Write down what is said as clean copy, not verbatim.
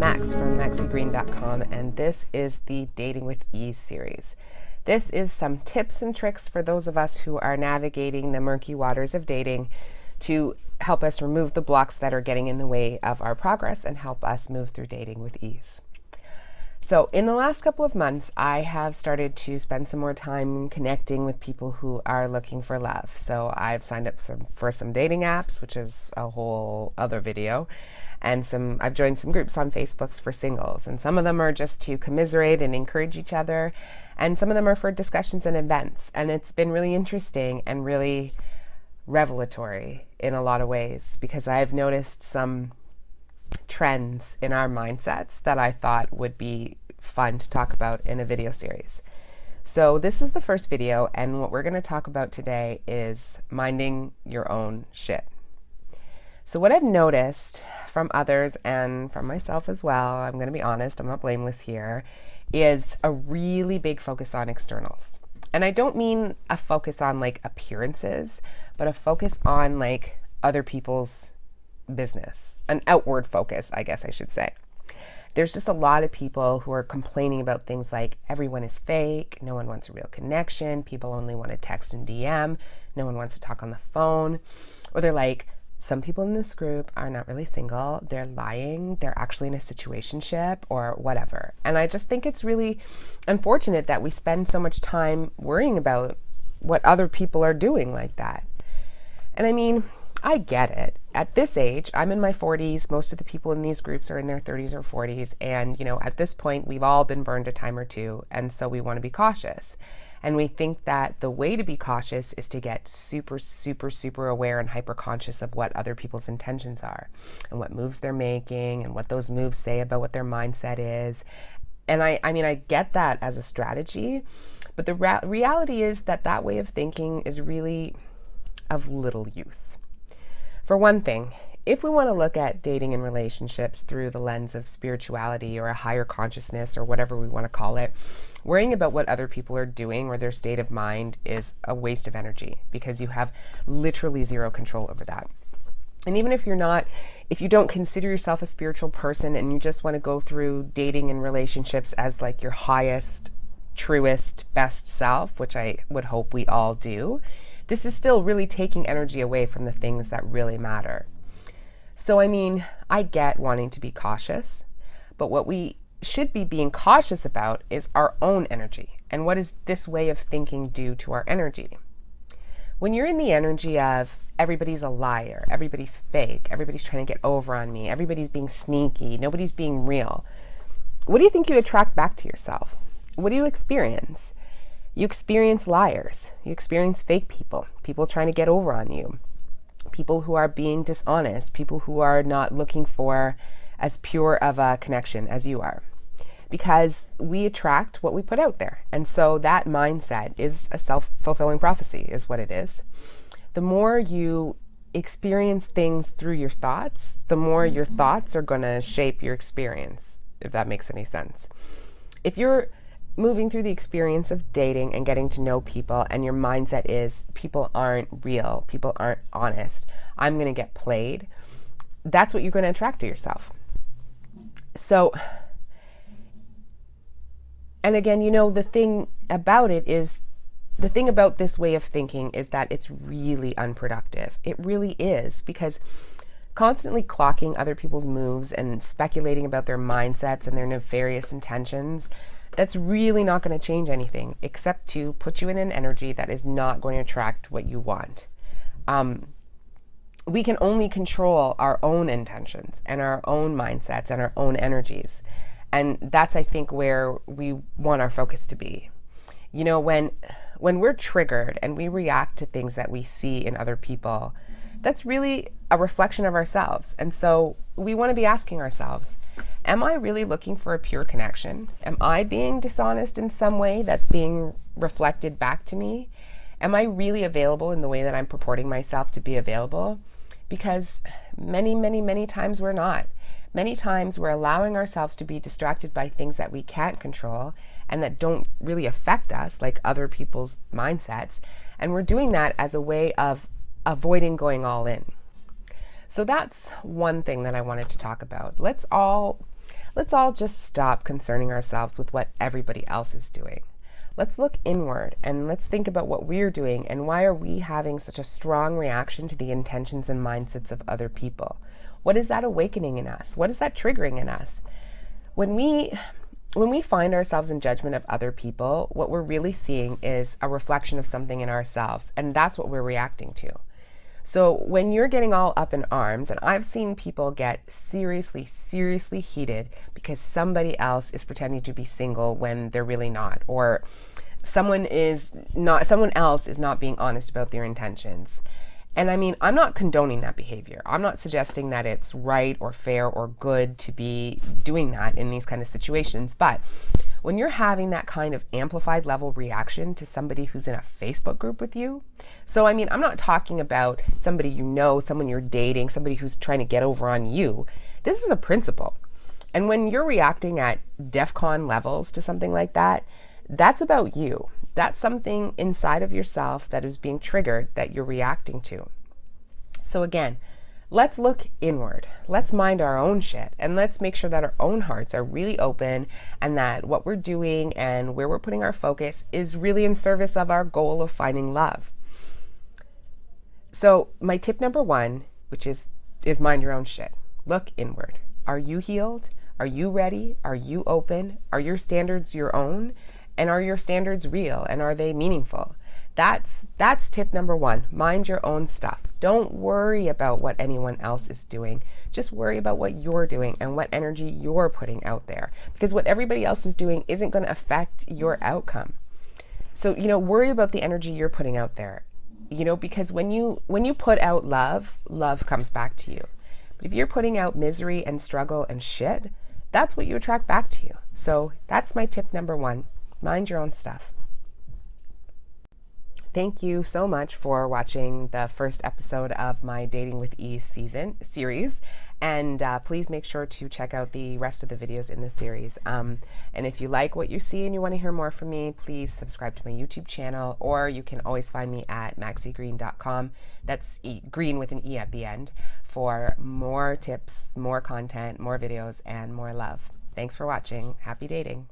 Max from MaxiGreen.com, and this is the Dating with Ease series. This is some tips and tricks for those of us who are navigating the murky waters of dating to help us remove the blocks that are getting in the way of our progress and help us move through dating with ease. So in the last couple of months, I have started to spend some more time connecting with people who are looking for love. So I've signed up for some dating apps, which is a whole other video. And I've joined some groups on Facebook for singles. And some of them are just to commiserate and encourage each other. And some of them are for discussions and events. And it's been really interesting and really revelatory in a lot of ways, because I've noticed some trends in our mindsets that I thought would be fun to talk about in a video series. So this is the first video, and what we're going to talk about today is minding your own shit. So what I've noticed from others and from myself as well, I'm going to be honest, I'm not blameless here, is a really big focus on externals. And I don't mean a focus on like appearances, but a focus on like other people's business, an outward focus, I guess I should say. There's just a lot of people who are complaining about things like everyone is fake, no one wants a real connection, people only want to text and DM, no one wants to talk on the phone, or they're like, some people in this group are not really single, they're lying, they're actually in a situationship or whatever. And I just think it's really unfortunate that we spend so much time worrying about what other people are doing like that. And I mean, I get it. At this age, I'm in my 40s. Most of the people in these groups are in their 30s or 40s. And, at this point, we've all been burned a time or two. And so we want to be cautious. And we think that the way to be cautious is to get super, super, super aware and hyper conscious of what other people's intentions are and what moves they're making and what those moves say about what their mindset is. And I get that as a strategy, but the reality is that way of thinking is really of little use. For one thing, if we want to look at dating and relationships through the lens of spirituality or a higher consciousness or whatever we want to call it, worrying about what other people are doing or their state of mind is a waste of energy, because you have literally zero control over that. And even if you don't consider yourself a spiritual person and you just want to go through dating and relationships as like your highest, truest, best self, which I would hope we all do, this is still really taking energy away from the things that really matter. So, I get wanting to be cautious, but what we should be being cautious about is our own energy. And what does this way of thinking do to our energy? When you're in the energy of everybody's a liar, everybody's fake, everybody's trying to get over on me, everybody's being sneaky, nobody's being real, what do you think you attract back to yourself? What do you experience? You experience liars, you experience fake people, people trying to get over on you, people who are being dishonest, people who are not looking for as pure of a connection as you are. Because we attract what we put out there. And so that mindset is a self-fulfilling prophecy, is what it is. The more you experience things through your thoughts, the more your thoughts are going to shape your experience, if that makes any sense. If you're moving through the experience of dating and getting to know people and your mindset is people aren't real, people aren't honest, I'm going to get played, that's what you're going to attract to yourself. So, and again, the thing about this way of thinking is that it's really unproductive. It really is, because constantly clocking other people's moves and speculating about their mindsets and their nefarious intentions, that's really not going to change anything except to put you in an energy that is not going to attract what you want. We can only control our own intentions and our own mindsets and our own energies. And that's, I think, where we want our focus to be. When we're triggered and we react to things that we see in other people, that's really a reflection of ourselves. And so we want to be asking ourselves, am I really looking for a pure connection? Am I being dishonest in some way that's being reflected back to me? Am I really available in the way that I'm purporting myself to be available? Because many, many, many times we're not. Many times we're allowing ourselves to be distracted by things that we can't control and that don't really affect us, like other people's mindsets. And we're doing that as a way of avoiding going all in. So that's one thing that I wanted to talk about. Let's all let's all just stop concerning ourselves with what everybody else is doing. Let's look inward and let's think about what we're doing and why are we having such a strong reaction to the intentions and mindsets of other people? What is that awakening in us? What is that triggering in us? When we find ourselves in judgment of other people, what we're really seeing is a reflection of something in ourselves, and that's what we're reacting to. So when you're getting all up in arms, and I've seen people get seriously heated because somebody else is pretending to be single when they're really not, or someone else is not being honest about their intentions. And I mean, I'm not condoning that behavior. I'm not suggesting that it's right or fair or good to be doing that in these kind of situations. But when you're having that kind of amplified level reaction to somebody who's in a Facebook group with you, so I mean, I'm not talking about somebody you know, someone you're dating, somebody who's trying to get over on you. This is a principle. And when you're reacting at DEFCON levels to something like that, that's about you. That's something inside of yourself that is being triggered that you're reacting to. So again, let's look inward. Let's mind our own shit and let's make sure that our own hearts are really open and that what we're doing and where we're putting our focus is really in service of our goal of finding love. So my tip number 1, which is mind your own shit. Look inward. Are you healed? Are you ready? Are you open? Are your standards your own? And are your standards real? And are they meaningful? That's tip number 1. Mind your own stuff. Don't worry about what anyone else is doing. Just worry about what you're doing and what energy you're putting out there. Because what everybody else is doing isn't going to affect your outcome. So, worry about the energy you're putting out there. Because when you put out love, love comes back to you. But if you're putting out misery and struggle and shit, that's what you attract back to you. So that's my tip number 1. Mind your own stuff. Thank you so much for watching the first episode of my Dating with Ease series. And please make sure to check out the rest of the videos in the series. And if you like what you see and you want to hear more from me, please subscribe to my YouTube channel, or you can always find me at maxigreen.com. That's green with an E at the end, for more tips, more content, more videos, and more love. Thanks for watching. Happy dating.